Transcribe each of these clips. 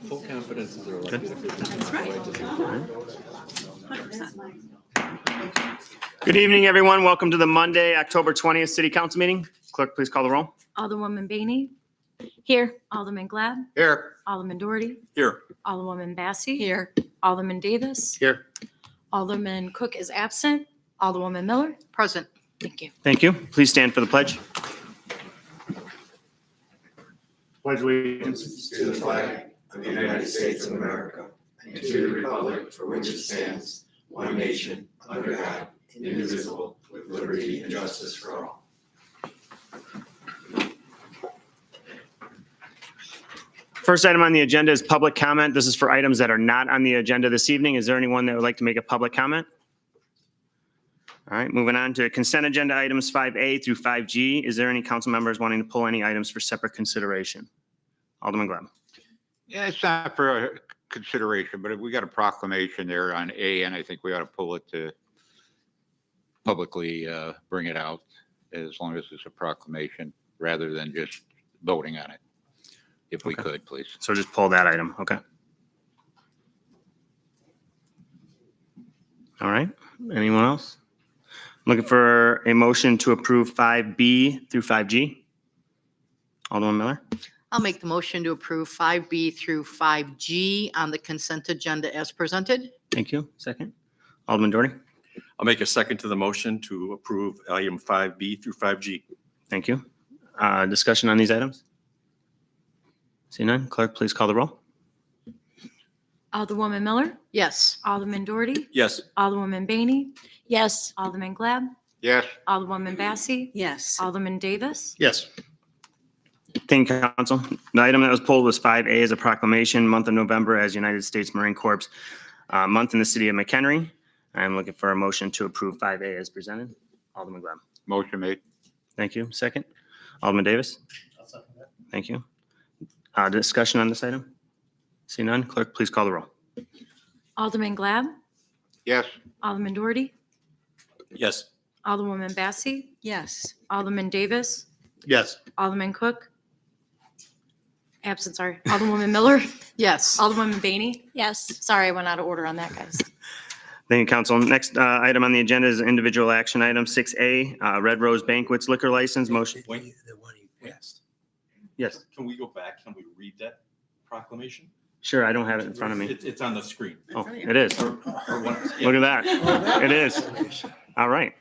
Full confidence is their Good. That's right. 100%. Good evening, everyone. Welcome to the Monday, October 20th City Council meeting. Clerk, please call the roll. Alderwoman Bainey, Here. Alderman Glad, Here. Alderman Doherty, Here. Alderwoman Bassey, Here. Alderman Davis, Here. Alderman Cook is absent, Alderwoman Miller. Present. Thank you. Thank you. Please stand for the pledge. Pledge allegiance to the flag of the United States of America and to the republic for which it stands, one nation, under God, indivisible, with liberty and justice for all. First item on the agenda is public comment. This is for items that are not on the agenda this evening. Is there anyone that would like to make a public comment? All right, moving on to consent agenda items 5A through 5G. Is there any council members wanting to pull any items for separate consideration? Alderman Glad. Yeah, it's not for consideration, but if we got a proclamation there on A, and I think we ought to pull it to publicly bring it out as long as it's a proclamation rather than just voting on it. If we Okay. could, please. So just pull that item, okay. All right, anyone else? Looking for a motion to approve 5B through 5G. Alderman Miller, I'll make the motion to approve 5B through 5G on the consent agenda as presented. thank you. Second. Alderman Doherty, I'll make a second to the motion to approve item 5B through 5G. thank you. Discussion on these items? See none, clerk, please call the roll. Alderwoman Miller, Yes. Alderman Doherty, Yes. Alderwoman Bainey, Yes. Alderman Glad, Yes, Alderwoman Bassey, Yes. Alderman Davis, Yes. Thank you, council. The item that was pulled was 5A as a proclamation, month of November as United States Marine Corps month in the city of McHenry. I'm looking for a motion to approve 5A as presented. Alderman Glad. motion made. Thank you. Second. Alderman Davis. Thank you. Discussion on this item? See none. Clerk, please call the roll. Alderman Glad, Yes, Alderman Doherty, Yes. Alderwoman Bassey, Yes. Alderman Davis, Yes. Alderman Cook, absent, sorry, Alderwoman Miller, Yes. Alderwoman Bainey. Yes. Sorry, I went out of order on that, guys. Thank you, council. Next item on the agenda is individual action item 6A, Red Rose Banquets liquor license motion. Wait. The one you passed. Yes, Can we go back? Can we read that proclamation? sure. I don't have it in front of me. It's on the screen. Oh, it is. Or one- Look at that. It is. All right.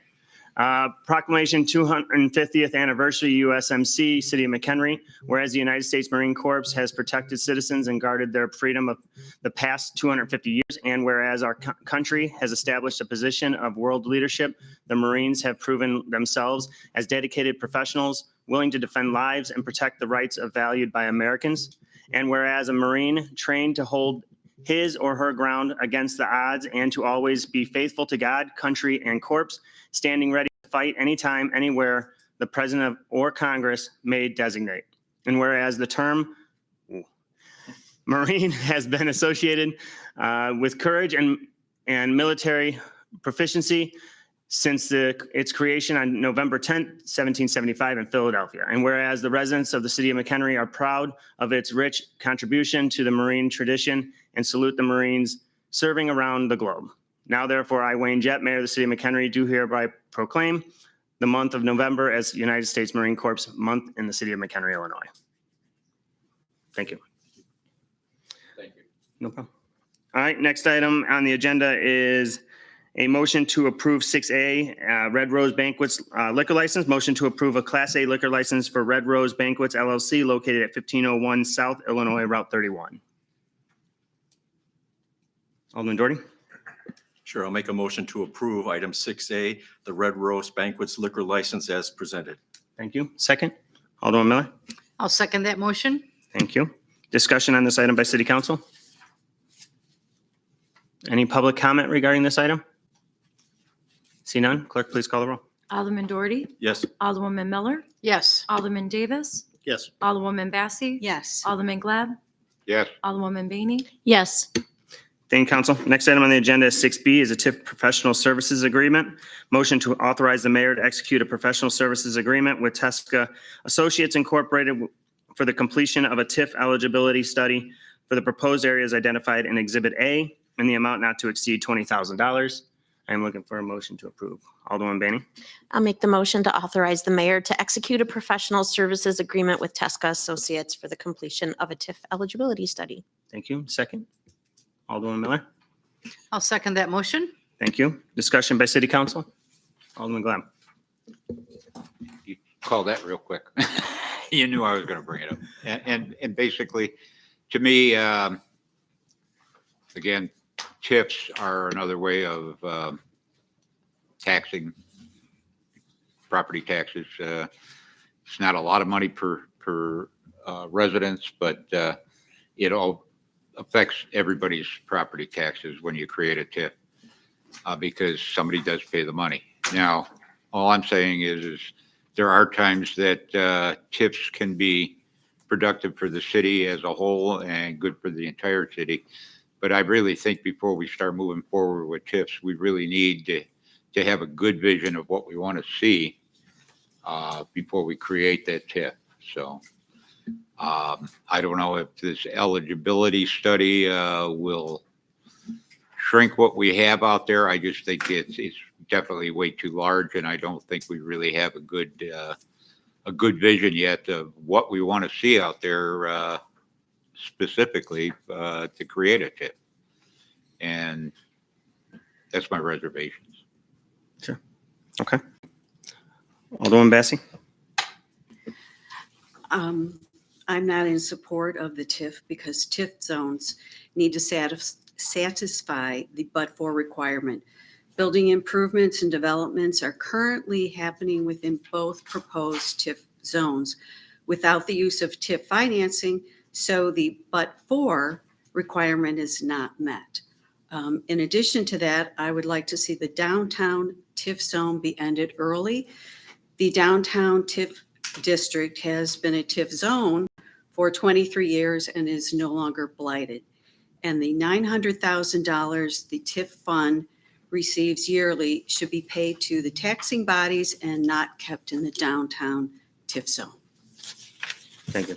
Proclamation 250th Anniversary USMC, City of McHenry. Whereas the United States Marine Corps has protected citizens and guarded their freedom of the past 250 years, and whereas our country has established a position of world leadership, the Marines have proven themselves as dedicated professionals, willing to defend lives and protect the rights of valued by Americans. And whereas a Marine trained to hold his or her ground against the odds and to always be faithful to God, country, and corpse, standing ready to fight anytime, anywhere the president or Congress may designate. And whereas the term Marine has been associated with courage and military proficiency since its creation on November 10th, 1775 in Philadelphia. And whereas the residents of the city of McHenry are proud of its rich contribution to the Marine tradition and salute the Marines serving around the globe. Now, therefore, I, Wayne Jett, Mayor of the City of McHenry, do hereby proclaim the month of November as United States Marine Corps Month in the City of McHenry, Illinois. Thank you. Thank you. No problem. All right, next item on the agenda is a motion to approve 6A, Red Rose Banquets liquor license. Motion to approve a Class A liquor license for Red Rose Banquets LLC located at 1501 South Illinois Route 31. Alderman Doherty. Sure. I'll make a motion to approve item 6A, the Red Rose Banquets liquor license as presented. Thank you. Second. Alderman Miller. I'll second that motion. Thank you. Discussion on this item by City Council? Any public comment regarding this item? See none. Clerk, please call the roll. Alderman Doherty, Yes. Alderwoman Miller, Yes. Alderman Davis, Yes. Alderwoman Bassey, Yes. Alderman Glad, yes, Alderwoman Bainey, Yes. Thank you, Council. Next item on the agenda is 6B is a TIF professional services agreement. Motion to authorize the mayor to execute a professional services agreement with Tesca Associates Incorporated for the completion of a TIF eligibility study for the proposed areas identified in Exhibit A in the amount not to exceed $20,000. I am looking for a motion to approve. Alderman Bainey. I'll make the motion to authorize the mayor to execute a professional services agreement with Tesca Associates for the completion of a TIF eligibility study. Thank you. Second. Alderman Miller. I'll second that motion. Thank you. Discussion by city council. Alderman Glad. You called that real quick. You knew I was going to bring it up. And basically, to me, again, TIFs are another way of taxing property taxes. It's not a lot of money per residence, but it all affects everybody's property taxes when you create a TIF because somebody does pay the money. Now, all I'm saying is there are times that TIFs can be productive for the city as a whole and good for the entire city. But I really think before we start moving forward with TIFs, we really need to have a good vision of what we want to see before we create that TIF. So I don't know if this eligibility study will shrink what we have out there. I just think it's definitely way too large, and I don't think we really have a good vision yet of what we want to see out there specifically to create a TIF. And that's my reservations. Okay. Alderman Bassi. I'm not in support of the TIF because TIF zones need to satisfy the but-for requirement. Building improvements and developments are currently happening within both proposed TIF zones without the use of TIF financing, so the but-for requirement is not met. In addition to that, I would like to see the downtown TIF zone be ended early. The downtown TIF district has been a TIF zone for 23 years and is no longer blighted. And the $900,000 the TIF fund receives yearly should be paid to the taxing bodies and not kept in the downtown TIF zone. Thank you.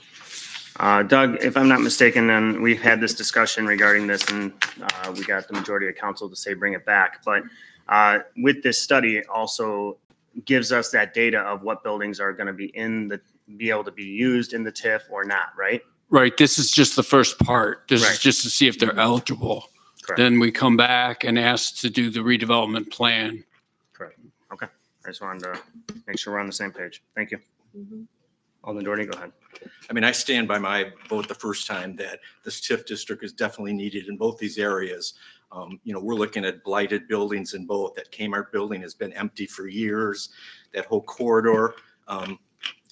Doug, if I'm not mistaken, then we've had this discussion regarding this and we got the majority of council to say bring it back. But with this study, it also gives us that data of what buildings are going to be able to be used in the TIF or not, right? Right. This is just the first part. This Right. is just to see if they're eligible. Correct. Then we come back and ask to do the redevelopment plan. Correct. Okay. I just wanted to make sure we're on the same page. Thank you. Mhm. Alderman Doherty, go ahead. I mean, I stand by my vote the first time that this TIF district is definitely needed in both these areas. We're looking at blighted buildings in both. That Kmart building has been empty for years, that whole corridor.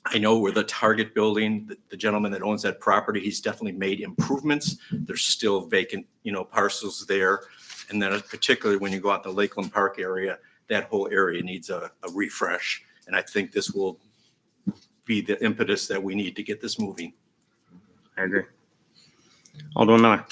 I know where the Target building, the gentleman that owns that property, he's definitely made improvements. There's still vacant, parcels there. And then particularly when you go out the Lakeland Park area, that whole area needs a refresh. And I think this will be the impetus that we need to get this moving. I agree. Alderman Miller.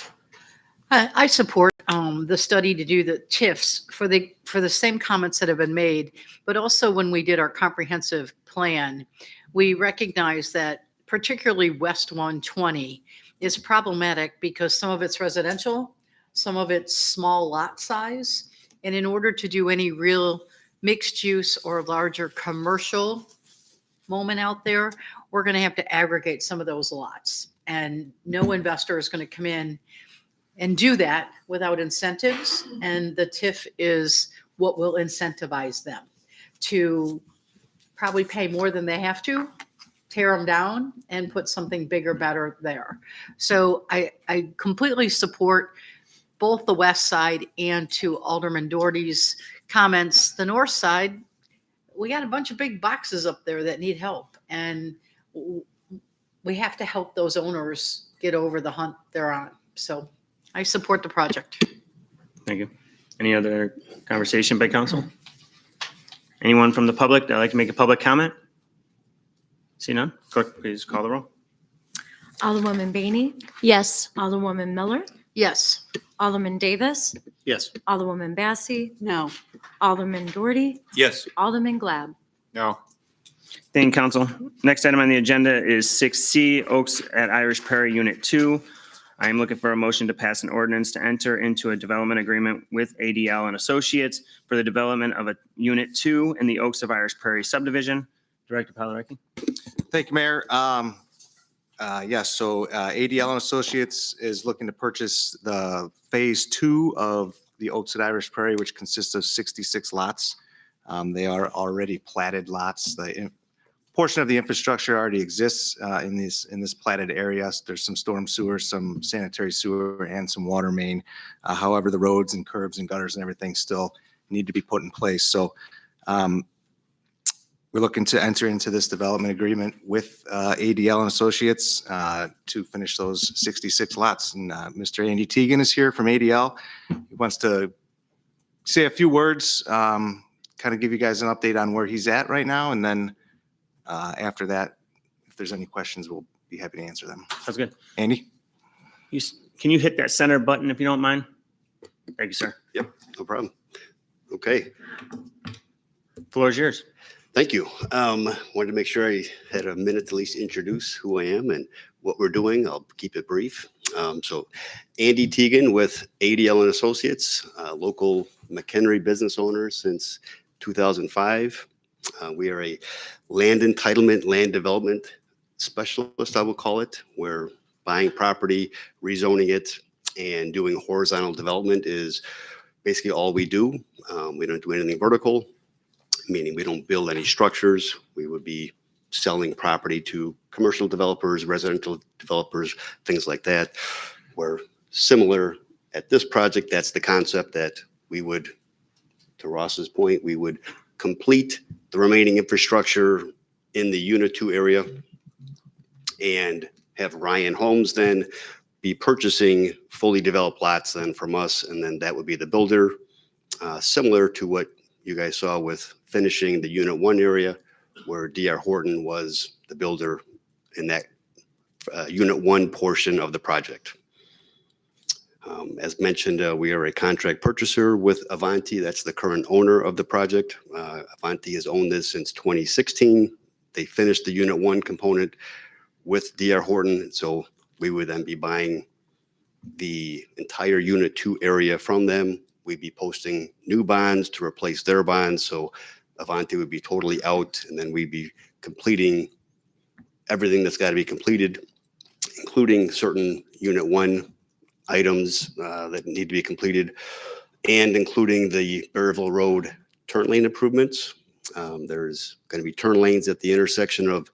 I support the study to do the TIFs for the same comments that have been made, but also when we did our comprehensive plan, we recognize that particularly West 120 is problematic because some of it's residential, some of it's small lot size, and in order to do any real mixed use or larger commercial moment out there, we're going to have to aggregate some of those lots, and no investor is going to come in and do that without incentives. And the TIF is what will incentivize them to probably pay more than they have to, tear them down and put something bigger, better there. So I completely support both the west side and to Alderman Doherty's comments, the north side, we got a bunch of big boxes up there that need help. And we have to help those owners get over the hump they're on. So I support the project. Thank you. Any other conversation by council? Anyone from the public that'd like to make a public comment? See none? Clerk, please call the roll. Alderwoman Bainey, Yes. Alderwoman Miller, Yes. Alderman Davis, Yes. Alderwoman Massey, No. Alderman Doughty, Yes. Alderman Glad. No. Thank you, Council. Next item on the agenda is 6C, Oaks at Irish Prairie Unit 2. I am looking for a motion to pass an ordinance to enter into a development agreement with ADL and Associates for the development of a Unit 2 in the Oaks of Irish Prairie subdivision. Director Palarecki? Thank you, Mayor. Yes, so ADL and Associates is looking to purchase the Phase 2 of the Oaks at Irish Prairie, which consists of 66 lots. They are already platted lots. The portion of the infrastructure already exists in this platted area. There's some storm sewer, some sanitary sewer, and some water main. However, the roads and curbs and gutters and everything still need to be put in place. So we're looking to enter into this development agreement with ADL and Associates to finish those 66 lots. And Mr. Andy Teagan is here from ADL. He wants to say a few words, kind of give you guys an update on where he's at right now. And then after that, if there's any questions, we'll be happy to answer them. Sounds good. Andy? Can you hit that center button if you don't mind? Thank you, sir. Yep, no problem. Okay, Floor is yours. thank you. Wanted to make sure I had a minute to at least introduce who I am and what we're doing. I'll keep it brief. So Andy Teagan with ADL and Associates, local McHenry business owner since 2005. We are a land entitlement, land development specialist, I will call it. We're buying property, rezoning it, and doing horizontal development is basically all we do. We don't do anything vertical, meaning we don't build any structures. We would be selling property to commercial developers, residential developers, things like that. We're similar at this project. That's the concept that we would, to Ross's point, we would complete the remaining infrastructure in the Unit 2 area and have Ryan Homes then be purchasing fully developed lots then from us, and then that would be the builder, similar to what you guys saw with finishing the Unit 1 area, where D.R. Horton was the builder in that Unit 1 portion of the project. As mentioned, we are a contract purchaser with Avanti. That's the current owner of the project. Avanti has owned this since 2016. They finished the Unit 1 component with D.R. Horton, so we would then be buying the entire Unit 2 area from them. We'd be posting new bonds to replace their bonds, so Avanti would be totally out, and then we'd be completing everything that's got to be completed, including certain Unit 1 items that need to be completed, and including the Bearville Road turn lane improvements. There's going to be turn lanes at the intersection of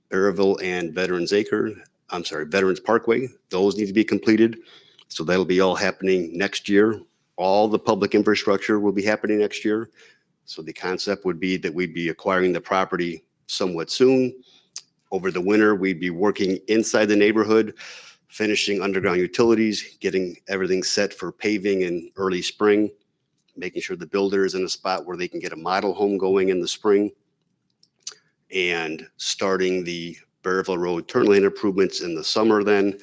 Bearville and Veterans Parkway. Those need to be completed. So that'll be all happening next year. All the public infrastructure will be happening next year. So the concept would be that we'd be acquiring the property somewhat soon. Over the winter, we'd be working inside the neighborhood, finishing underground utilities, getting everything set for paving in early spring, making sure the builder is in a spot where they can get a model home going in the spring, and starting the Bearville Road turn lane improvements in the summer then,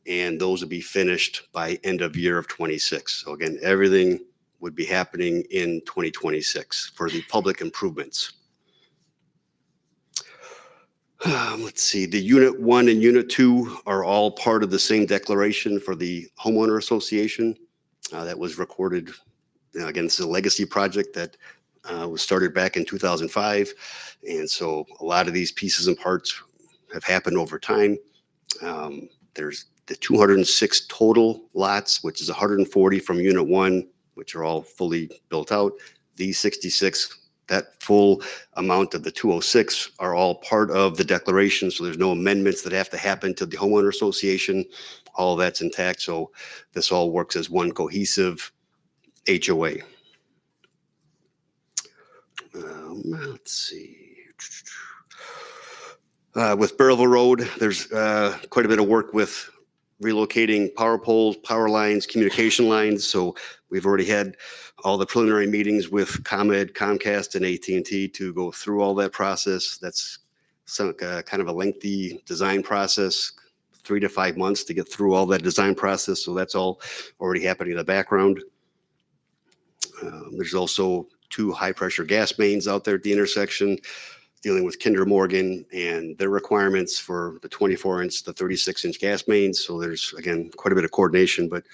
and those will be finished by end of year of 26. So again, everything would be happening in 2026 for the public improvements. Let's see, the Unit 1 and Unit 2 are all part of the same declaration for the homeowner association that was recorded. Again, this is a legacy project that was started back in 2005. And so a lot of these pieces and parts have happened over time. There's the 206 total lots, which is 140 from Unit 1, which are all fully built out. These 66, that full amount of the 206 are all part of the declaration. So there's no amendments that have to happen to the homeowner association. All of that's intact. So this all works as one cohesive HOA. Let's see. With Bearville Road, there's quite a bit of work with relocating power poles, power lines, communication lines. So we've already had all the preliminary meetings with ComEd, Comcast, and AT&T to go through all that process. That's some kind of a lengthy design process, 3 to 5 months to get through all that design process. So that's all already happening in the background. There's also 2 high-pressure gas mains out there at the intersection, dealing with Kinder Morgan and their requirements for the 24-inch, the 36-inch gas mains. So there's, again, quite a bit of coordination, but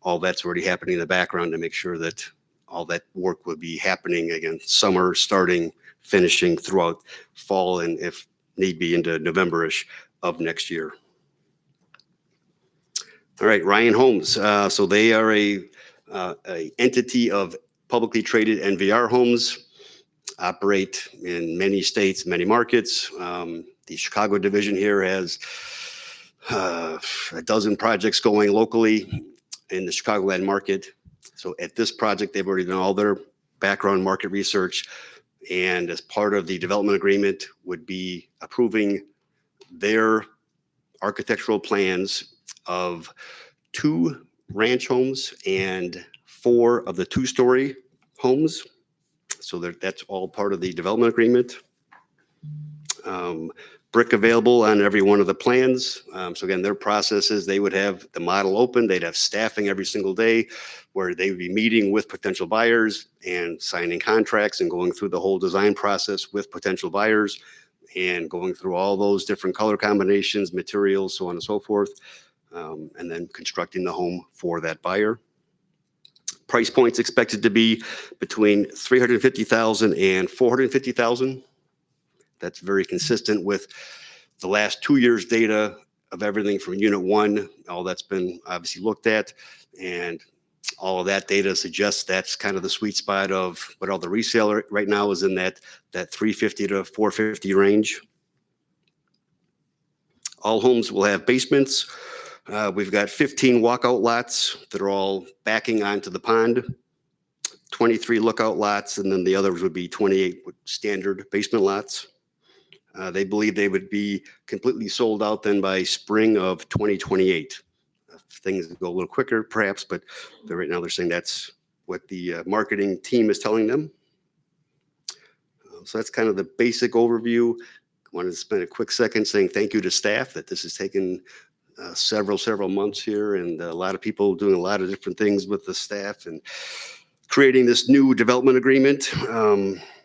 all that's already happening in the background to make sure that all that work will be happening, again, summer, starting, finishing throughout fall, and if need be into November-ish of next year. All right, Ryan Homes. So they are a entity of publicly traded NVR Homes, operate in many states, many markets. The Chicago division here has a dozen projects going locally in the Chicagoland market. So at this project, they've already done all their background market research, and as part of the development agreement would be approving their architectural plans of 2 ranch homes and 4 of the 2-story homes. So that's all part of the development agreement. Brick available on every one of the plans. So again, their process is they would have the model open, they'd have staffing every single day where they would be meeting with potential buyers and signing contracts and going through the whole design process with potential buyers and going through all those different color combinations, materials, so on and so forth, and then constructing the home for that buyer. Price points expected to be between $350,000 and $450,000. That's very consistent with the last 2 years' data of everything from Unit 1. All that's been obviously looked at, and all of that data suggests that's kind of the sweet spot of what all the resale right now is in that $350 to $450 range. All homes will have basements. We've got 15 walkout lots that are all backing onto the pond, 23 lookout lots, and then the others would be 28 standard basement lots. They believe they would be completely sold out then by spring of 2028. Things go a little quicker perhaps, but right now they're saying that's what the marketing team is telling them. So that's kind of the basic overview. Wanted to spend a quick second saying thank you to staff that this has taken several months here, and a lot of people doing a lot of different things with the staff and creating this new development agreement,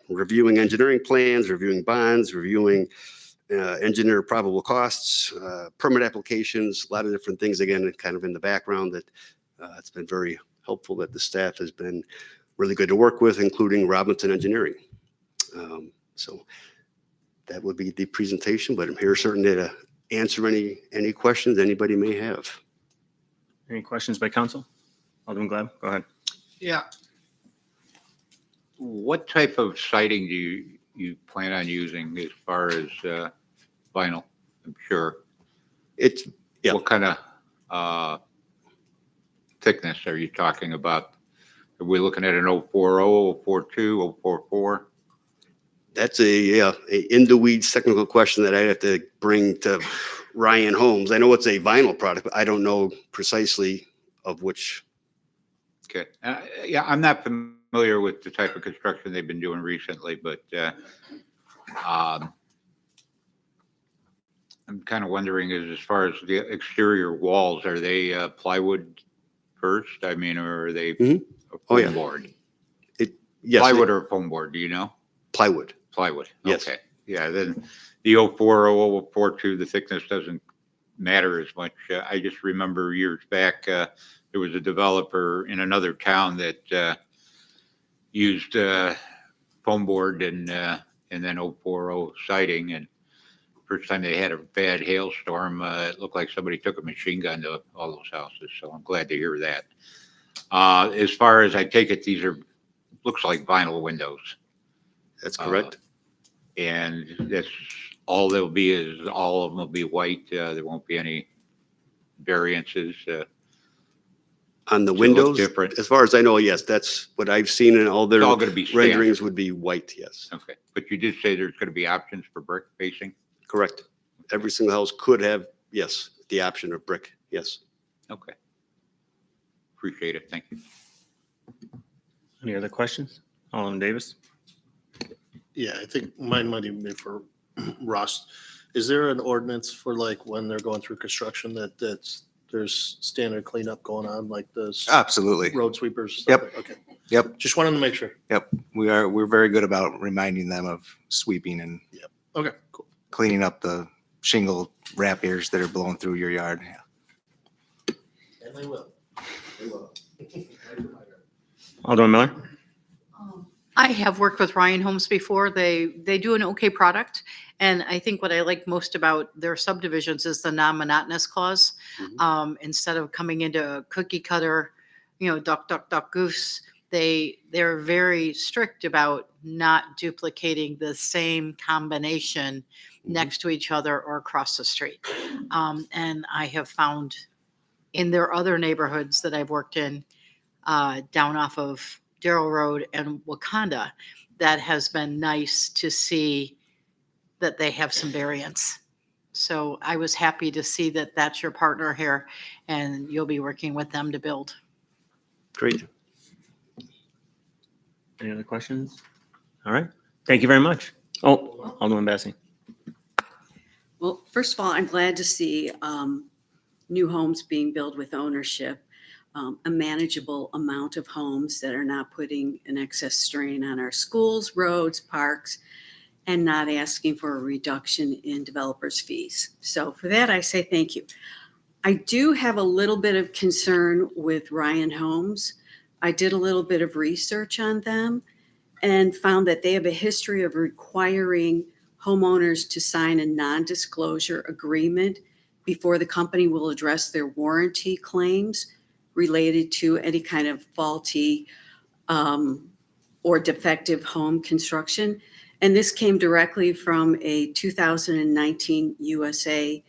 reviewing engineering plans, reviewing bonds, reviewing engineer probable costs, permit applications, a lot of different things, again, kind of in the background that it's been very helpful that the staff has been really good to work with, including Robinson Engineering. So that would be the presentation, but I'm here certainly to answer any questions anybody may have. Any questions by council? Alderman Glab, go ahead. Yeah. What type of siding do you plan on using as far as vinyl? I'm sure. Yeah. What kind of thickness are you talking about? Are we looking at an 040, 042, 044? That's a in the weeds technical question that I have to bring to Ryan Homes. I know it's a vinyl product, but I don't know precisely of which. Okay. Yeah, I'm not familiar with the type of construction they've been doing recently, but I'm kind of wondering is as far as the exterior walls, are they plywood first? I mean, or are they a foam board? Yes. Plywood or foam board, do you know? Plywood. Plywood. Yes. Okay. Yeah, then the 040, 042, the thickness doesn't matter as much. I just remember years back, there was a developer in another town that used foam board and then 040 siding. And first time they had a bad hailstorm, it looked like somebody took a machine gun to all those houses. So I'm glad to hear that. As far as I take it, these are looks like vinyl windows. That's correct. And that's all they'll be is all of them will be white. There won't be any variances. On the look windows, different. as far as I know, yes, that's what I've seen in all their It's all going to be standard. renderings would be white, yes. Okay, but you did say there's going to be options for brick facing? Correct. Every single house could have, yes, the option of brick, yes. Okay. Appreciate it. Thank you. Any other questions? Alderman Davis? Yeah, I think mine might even be for Russ. Is there an ordinance for like when they're going through construction there's standard cleanup going on, like the Absolutely. road sweepers? stuff Yep. like- Okay, Yep. just wanted to make sure. Yep. We're very good about reminding them of sweeping and Okay, cool. cleaning up the shingle wrap ears that are blowing through your yard. And they will. They will. Alderman Miller? I have worked with Ryan Homes before. They do an okay product. And I think what I like most about their subdivisions is the non-monotonous clause. Instead of coming into a cookie cutter, duck, duck, duck, goose, they're very strict about not duplicating the same combination next to each other or across the street. And I have found in their other neighborhoods that I've worked in, down off of Darrell Road and Wakanda, that has been nice to see that they have some variance. So I was happy to see that that's your partner here and you'll be working with them to build. Great. Any other questions? All right. Thank you very much. Oh, Alderman Bessie. Well, first of all, I'm glad to see new homes being built with ownership, a manageable amount of homes that are not putting an excess strain on our schools, roads, parks, and not asking for a reduction in developers' fees. So for that, I say thank you. I do have a little bit of concern with Ryan Homes. I did a little bit of research on them and found that they have a history of requiring homeowners to sign a non-disclosure agreement before the company will address their warranty claims related to any kind of faulty or defective home construction. And this came directly from a 2019 USA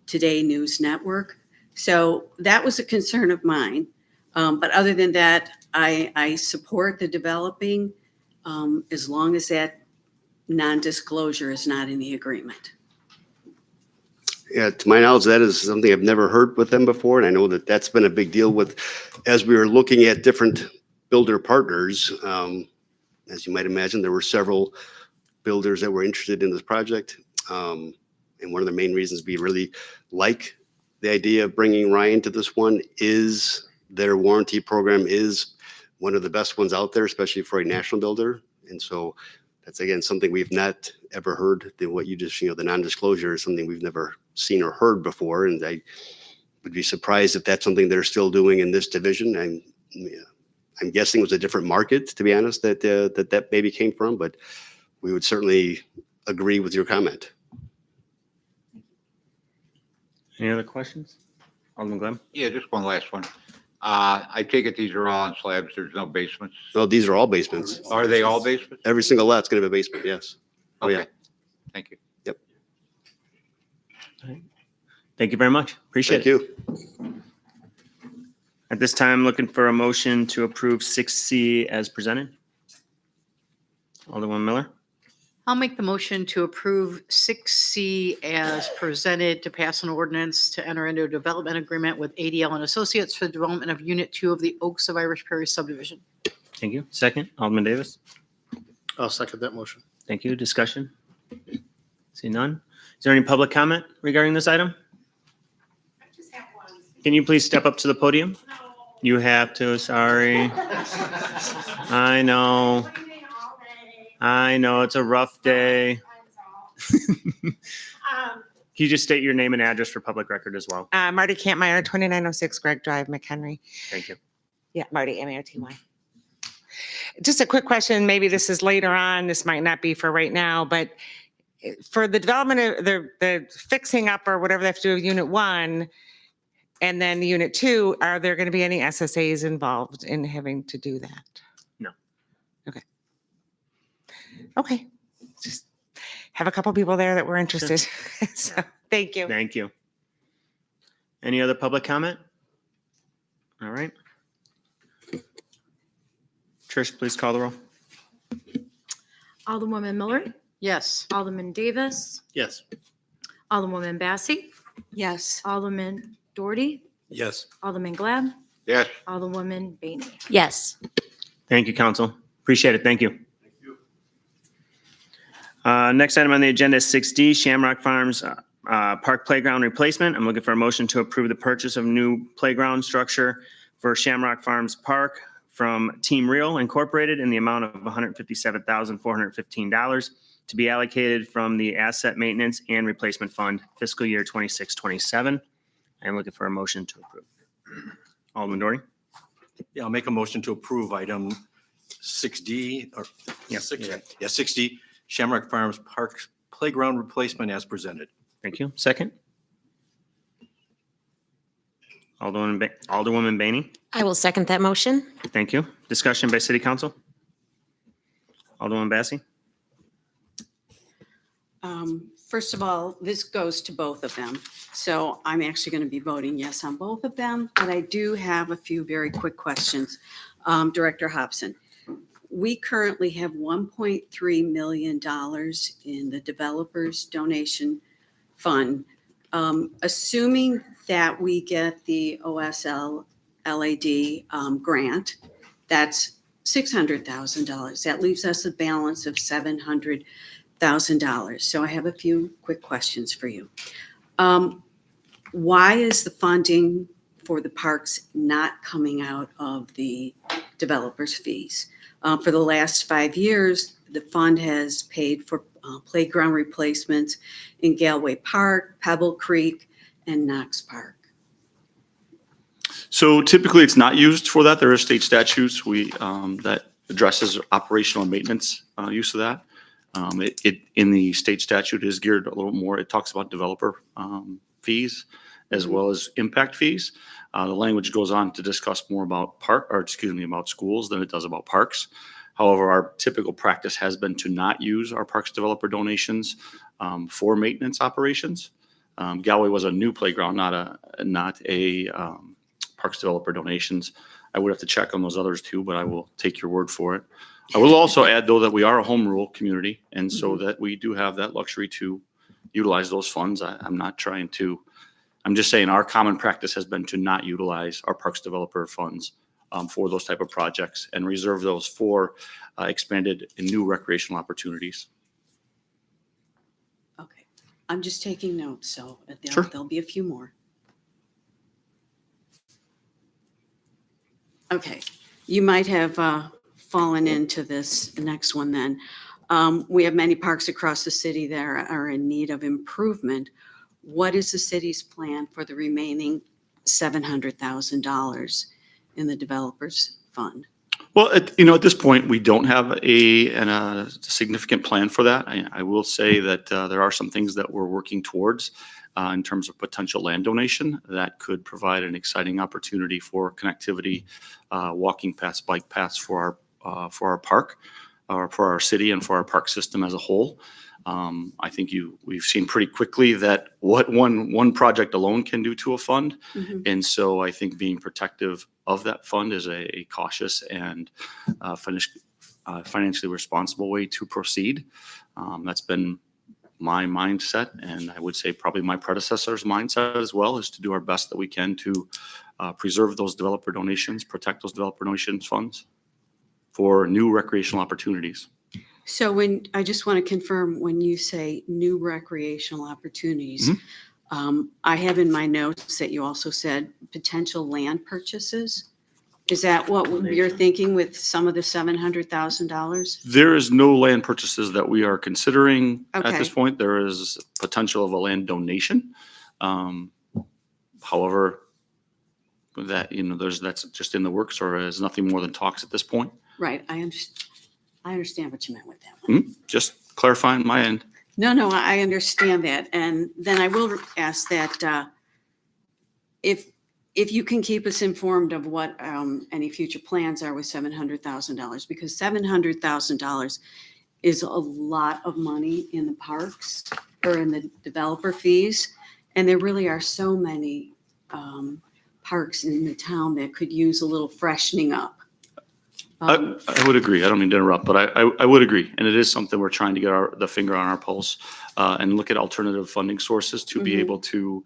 Today News Network. So that was a concern of mine. But other than that, I support the developing as long as that non-disclosure is not in the agreement. Yeah, to my knowledge, that is something I've never heard with them before. And I know that that's been a big deal with, as we were looking at different builder partners, as you might imagine, there were several builders that were interested in this project. And one of the main reasons we really like the idea of bringing Ryan to this one is their warranty program is one of the best ones out there, especially for a national builder. And so that's, again, something we've not ever heard. What you just, the non-disclosure is something we've never seen or heard before. And I would be surprised if that's something they're still doing in this division. I'm guessing it was a different market, to be honest, that maybe came from, but we would certainly agree with your comment. Any other questions? Alderman Glenn? Yeah, just one last one. I take it these are all on slabs. There's no basements. No, these are all basements. Are they all basements? Every single lot's going to have a basement, yes. Oh, yeah. Okay. Thank you. Thank you very much. Appreciate Thank it. you. At this time, looking for a motion to approve 6C as presented. Alderman Miller? I'll make the motion to approve 6C as presented to pass an ordinance to enter into a development agreement with ADL and Associates for the development of Unit 2 of the Oaks of Irish Prairie subdivision. Thank you. Second, Alderman Davis? I'll second that motion. Thank you. Discussion? See none? Is there any public comment regarding this item? Can you please step up to the podium? You have to, sorry. I know. I know, it's a rough day. Can you just state your name and address for public record as well? Marty Kampmeyer, 2906 Greg Drive, McHenry. Thank you. Yeah, Marty, M-A-R-T-Y. Just a quick question, maybe this is later on, this might not be for right now, but for the development of the fixing up or whatever they have to do with Unit 1 and then Unit 2, are there going to be any SSAs involved in having to do that? No. Okay. Just have a couple people there that were interested. So, thank you. Thank you. Any other public comment? All right. Trish, please call the roll. Alderwoman Miller, Yes. Alderman Davis, Yes. Alderwoman Bassie, Yes. Alderman Doherty, Yes. Alderman Glad, Yes. Alderwoman Bainey. Yes. Thank you, council. Appreciate it. Thank you. Next item on the agenda is 6D, Shamrock Farms Park Playground Replacement. I'm looking for a motion to approve the purchase of new playground structure for Shamrock Farms Park from Team Real Incorporated in the amount of $157,415 to be allocated from the Asset Maintenance and Replacement Fund fiscal year 26-27. I'm looking for a motion to approve. Alderman Dory? Yeah, I'll make a motion to approve item 6D or Yep. 6D, Shamrock Farms Park Playground Replacement as presented. Thank you. Second? Alderwoman Bainey? I will second that motion. Thank you. Discussion by city council? Alderwoman Bassi? First of all, this goes to both of them. So I'm actually going to be voting yes on both of them, but I do have a few very quick questions. Director Hobson, we currently have $1.3 million in the developers donation fund. Assuming that we get the OSL LAD grant, that's $600,000. That leaves us a balance of $700,000. So I have a few quick questions for you. Why is the funding for the parks not coming out of the developers' fees? For the last 5 years, the fund has paid for playground replacements in Galway Park, Pebble Creek, and Knox Park. So typically, it's not used for that. There are state statutes that addresses operational and maintenance use of that. It in the state statute is geared a little more. It talks about developer fees as well as impact fees. The language goes on to discuss more about about schools than it does about parks. However, our typical practice has been to not use our parks developer donations for maintenance operations. Galway was a new playground, not a parks developer donations. I would have to check on those others too, but I will take your word for it. I will also add, though, that we are a home rule community, and so that we do have that luxury to utilize those funds. I'm just saying our common practice has been to not utilize our parks developer funds for those type of projects and reserve those for expanded and new recreational opportunities. Okay, I'm just taking notes, so Sure. there'll be a few more. Okay, you might have fallen into this next one then. We have many parks across the city that are in need of improvement. What is the city's plan for the remaining $700,000 in the developers fund? Well, at this point, we don't have a significant plan for that. I will say that there are some things that we're working towards in terms of potential land donation that could provide an exciting opportunity for connectivity, walking paths, bike paths for our park, or for our city and for our park system as a whole. I think we've seen pretty quickly that what one project alone can do to a fund. Mm-hmm. And so I think being protective of that fund is a cautious and financially responsible way to proceed. That's been my mindset, and I would say probably my predecessor's mindset as well, is to do our best that we can to preserve those developer donations, protect those developer donations funds for new recreational opportunities. So I just want to confirm, when you say new recreational opportunities, I have in my notes that you also said potential land purchases. Is that what you're thinking with some of the $700,000? There is no land purchases that we are considering at this Okay. point. There is potential of a land donation. However, that's just in the works, or is nothing more than talks at this point. Right, I understand what you meant with that one. Just clarifying my end. No, I understand that. And then I will ask that if you can keep us informed of what any future plans are with $700,000, because $700,000 is a lot of money in the parks or in the developer fees. And there really are so many parks in the town that could use a little freshening up. I would agree. I don't mean to interrupt, but I would agree. And it is something we're trying to get the finger on our pulse and look at alternative funding sources to be able to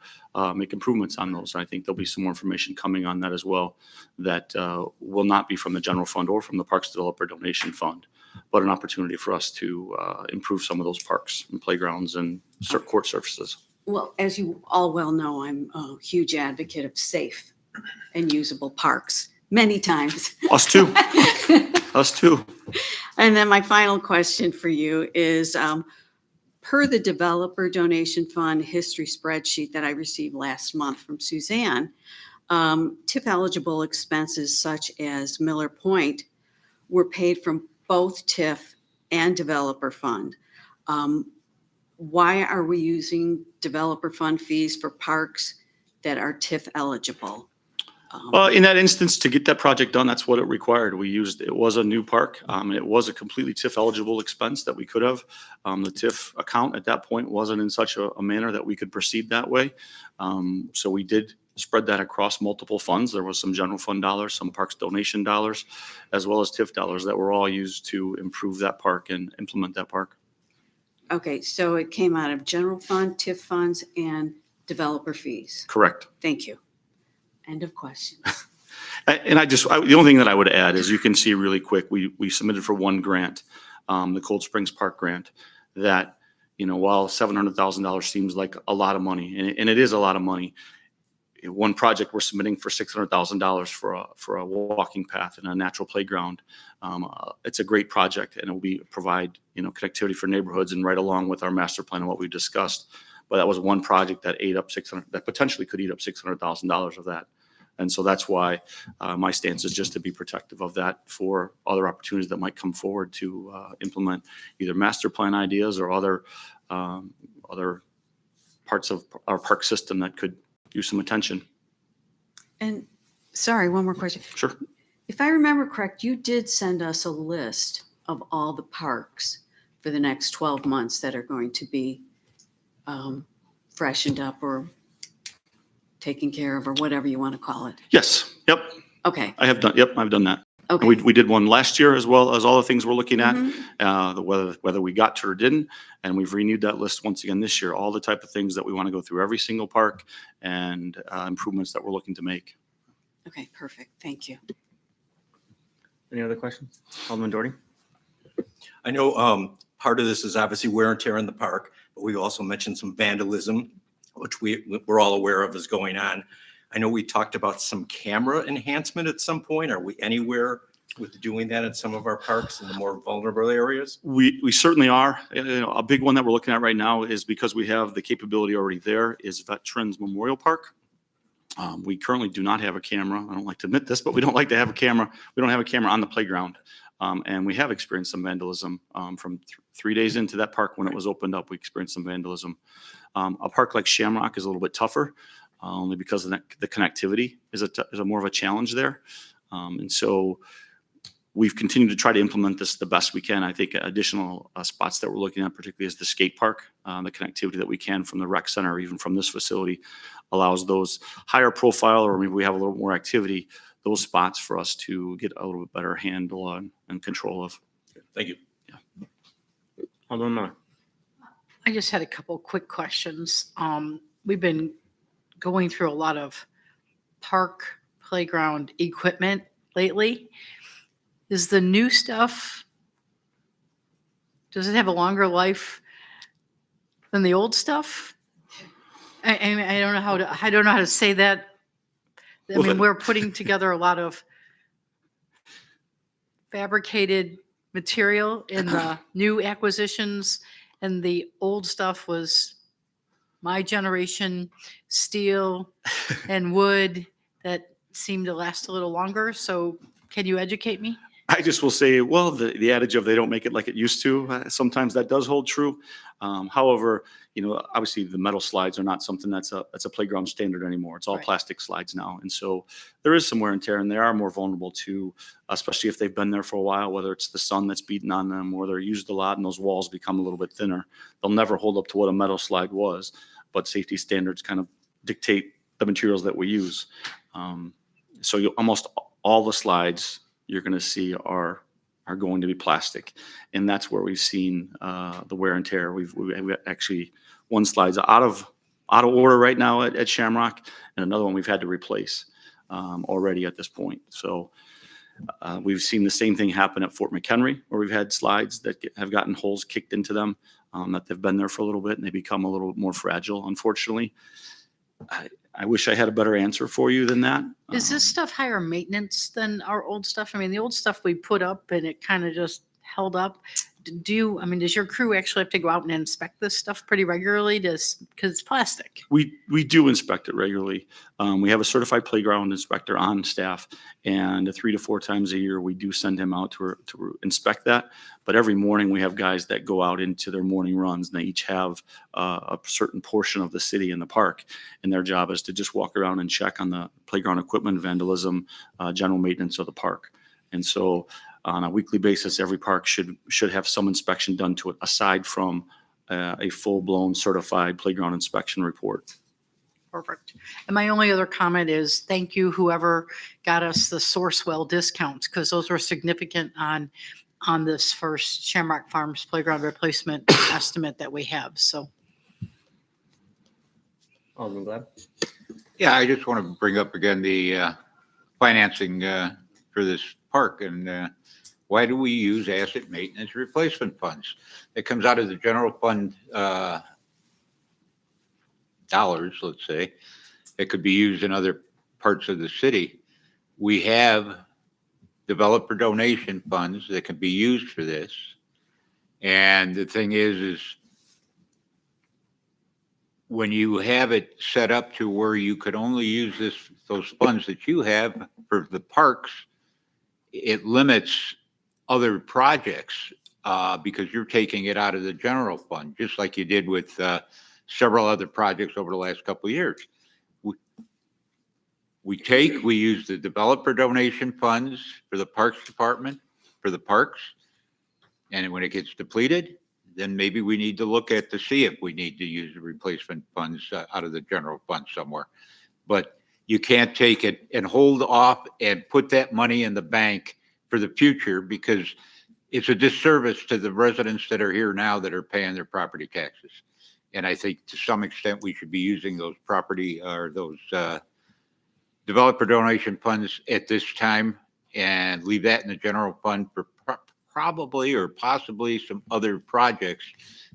make improvements on those. I think there'll be some more information coming on that as well, that will not be from the general fund or from the Parks Developer Donation Fund, but an opportunity for us to improve some of those parks and playgrounds and court surfaces. Well, as you all well know, I'm a huge advocate of safe and usable parks, many times. Us too. Us too. And then my final question for you is, per the developer donation fund history spreadsheet that I received last month from Suzanne, TIF eligible expenses such as Miller Point were paid from both TIF and developer fund. Why are we using developer fund fees for parks that are TIF eligible? Well, in that instance, to get that project done, that's what it required. It was a new park. It was a completely TIF eligible expense that we could have. The TIF account at that point wasn't in such a manner that we could proceed that way. So we did spread that across multiple funds. There was some general fund dollars, some parks donation dollars, as well as TIF dollars that were all used to improve that park and implement that park. Okay, so it came out of general fund, TIF funds, and developer fees. Correct. Thank you. End of questions. And the only thing that I would add is you can see really quick, we submitted for one grant, the Cold Springs Park grant, that, while $700,000 seems like a lot of money, and it is a lot of money, one project we're submitting for $600,000 for a walking path and a natural playground. It's a great project, and it will provide connectivity for neighborhoods and right along with our master plan and what we discussed. But that was one project that that potentially could eat up $600,000 of that. And so that's why my stance is just to be protective of that for other opportunities that might come forward to implement either master plan ideas or other parts of our park system that could use some attention. And sorry, one more question. Sure. If I remember correct, you did send us a list of all the parks for the next 12 months that are going to be freshened up or taken care of, or whatever you want to call it. Yes. Yep. Okay. I've done that. Okay. We did one last year as well as all the things we're looking at, Mhm. whether we got to or didn't. And we've renewed that list once again this year, all the type of things that we want to go through every single park and improvements that we're looking to make. Okay, perfect. Thank you. Any other questions? Alderman Doherty? I know part of this is obviously wear and tear in the park, but we also mentioned some vandalism, which we're all aware of is going on. I know we talked about some camera enhancement at some point. Are we anywhere with doing that in some of our parks in the more vulnerable areas? We certainly are. A big one that we're looking at right now is because we have the capability already there is Veterans Memorial Park. We currently do not have a camera. I don't like to admit this, but we don't like to have a camera. We don't have a camera on the playground. And we have experienced some vandalism from 3 days into that park when it was opened up. We experienced some vandalism. A park like Shamrock is a little bit tougher, only because of the connectivity is a more of a challenge there. And so we've continued to try to implement this the best we can. I think additional spots that we're looking at, particularly is the skate park, the connectivity that we can from the rec center, or even from this facility, allows those higher profile, or maybe we have a little more activity, those spots for us to get a little bit better handle on and control of. Thank you. Alderman Miller? I just had a couple quick questions. We've been going through a lot of park playground equipment lately. Is the new stuff, does it have a longer life than the old stuff? I don't know how to say that. I mean, we're putting together a lot of fabricated material in the new acquisitions, and the old stuff was my generation steel and wood that seemed to last a little longer. So can you educate me? I just will say, well, the adage of they don't make it like it used to, sometimes that does hold true. However, obviously the metal slides are not something that's a playground standard anymore. It's all Right. plastic slides now. And so there is some wear and tear, and they are more vulnerable to, especially if they've been there for a while, whether it's the sun that's beating on them or they're used a lot and those walls become a little bit thinner. They'll never hold up to what a metal slide was, but safety standards kind of dictate the materials that we use. So almost all the slides you're going to see are going to be plastic, and that's where we've seen the wear and tear. We actually, one slide's out of order right now at Shamrock, and another one we've had to replace already at this point. So We've seen the same thing happen at Fort McHenry, where we've had slides that have gotten holes kicked into them, that they've been there for a little bit and they become a little more fragile, unfortunately. I wish I had a better answer for you than that. Is this stuff higher maintenance than our old stuff? I mean, the old stuff we put up and it kind of just held up. I mean, does your crew actually have to go out and inspect this stuff pretty regularly? Because it's plastic. We do inspect it regularly. We have a certified playground inspector on staff, and 3 to 4 times a year, we do send him out to inspect that. But every morning, we have guys that go out into their morning runs, and they each have a certain portion of the city in the park. And their job is to just walk around and check on the playground equipment, vandalism, general maintenance of the park. And so on a weekly basis, every park should have some inspection done to it, aside from a full-blown certified playground inspection report. Perfect. And my only other comment is thank you, whoever got us the Sourcewell discounts, because those were significant on this first Shamrock Farms playground replacement estimate that we have. So. Alderman Glad? Yeah, I just want to bring up again the financing for this park, and why do we use asset maintenance replacement funds? It comes out of the general fund dollars, let's say. It could be used in other parts of the city. We have developer donation funds that can be used for this. And the thing is when you have it set up to where you could only use those funds that you have for the parks, it limits other projects because you're taking it out of the general fund, just like you did with several other projects over the last couple of years. We use the developer donation funds for the Parks Department, for the parks. And when it gets depleted, then maybe we need to look at to see if we need to use the replacement funds out of the general fund somewhere. But you can't take it and hold off and put that money in the bank for the future, because it's a disservice to the residents that are here now that are paying their property taxes. And I think to some extent we should be using those property or those developer donation funds at this time and leave that in the general fund for probably or possibly some other projects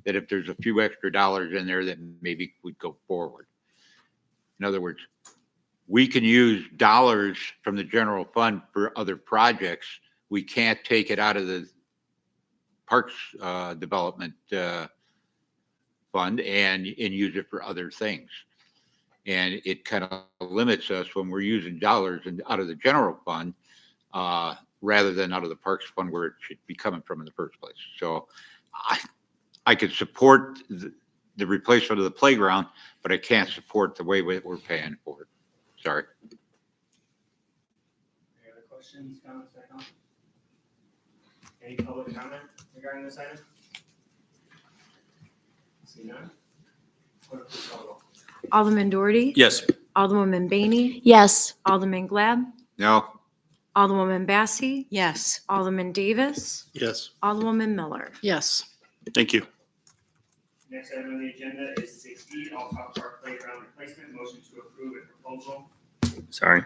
that if there's a few extra dollars in there, that maybe would go forward. In other words, we can use dollars from the general fund for other projects. We can't take it out of the parks development fund and use it for other things. And it kind of limits us when we're using dollars out of the general fund rather than out of the parks fund where it should be coming from in the first place. So I could support the replacement of the playground, but I can't support the way we're paying for it. Sorry. Any other questions, comments, by council? Any public comment regarding this item? See none? Clerk, please call the roll. Alderman Doherty. Yes. Alderwoman Bainey. Yes. Alderman Glad. No. Alderwoman Bassey. Yes. Alderman Davis. Yes. Alderwoman Miller. Yes. Thank you. Next item on the agenda is 6E, Altough Park Playground Replacement. Motion to approve a proposal. Sorry.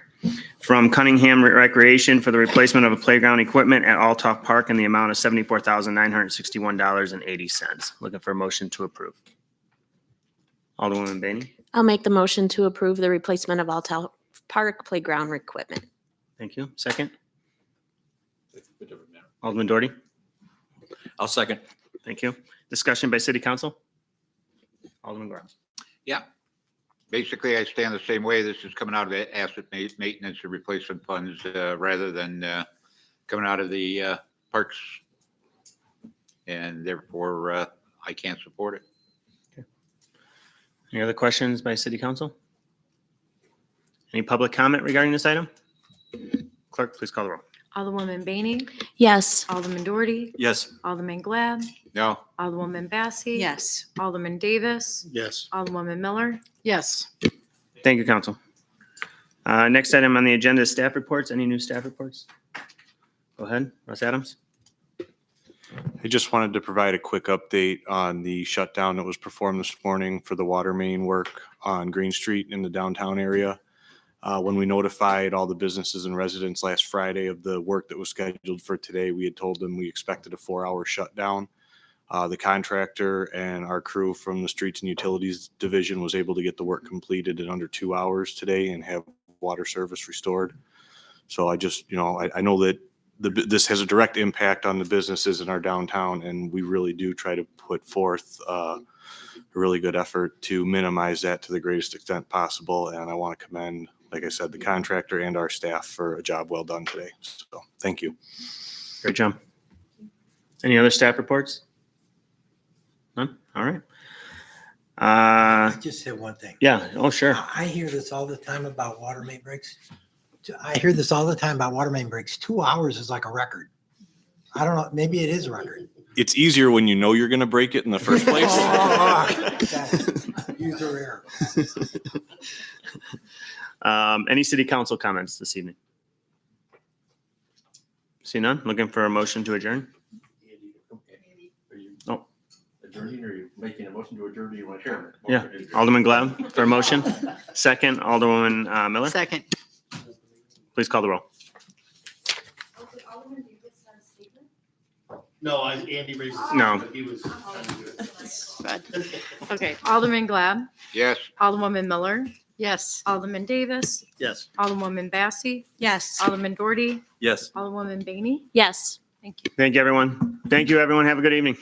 From Cunningham Recreation for the replacement of a playground equipment at Altough Park in the amount of $74,961.80. Looking for a motion to approve. Alderwoman Bainey. I'll make the motion to approve the replacement of Altough Park playground equipment. Thank you. Second. Alderman Doherty. I'll second. Thank you. Discussion by city council. Alderman Graham. Yeah. Basically, I stand the same way. This is coming out of the asset maintenance and replacement funds rather than coming out of the parks. And therefore, I can't support it. Any other questions by city council? Any public comment regarding this item? Clerk, please call the roll. Alderwoman Bainey. Yes. Alderman Doherty. Yes. Alderman Glad. No. Alderwoman Bassey. Yes. Alderman Davis. Yes. Alderwoman Miller. Yes. Thank you, council. Next item on the agenda is staff reports. Any new staff reports? Go ahead, Russ Adams. I just wanted to provide a quick update on the shutdown that was performed this morning for the water main work on Green Street in the downtown area. When we notified all the businesses and residents last Friday of the work that was scheduled for today, we had told them we expected a 4-hour shutdown. The contractor and our crew from the Streets and Utilities Division was able to get the work completed in under 2 hours today and have water service restored. So I just, I know that this has a direct impact on the businesses in our downtown, and we really do try to put forth a really good effort to minimize that to the greatest extent possible. And I want to commend, like I said, the contractor and our staff for a job well done today. So thank you. Great job. Any other staff reports? None? All right. I just said one thing. Yeah. Oh, sure. I hear this all the time about water main breaks. I hear this all the time about water main breaks. 2 hours is like a record. I don't know. Maybe it is a record. It's easier when you know you're going to break it in the first place. User error. Any city council comments this evening? See none? Looking for a motion to adjourn? Oh, Adjourning, or are you making a motion to adjourn? Do you want to? yeah. Alderman Glad for a motion. Second, Alderwoman Miller. Second. Please call the roll. No, Andy raised his No. hand, but he was. Okay, Alderman Glad, Yes. Alderwoman Miller, Yes. Alderman Davis, Yes. Alderwoman Bassey, Yes. Alderman Doherty, Yes. Alderwoman Bainey. Yes. Thank you. Thank you, everyone. Thank you, everyone. Have a good evening.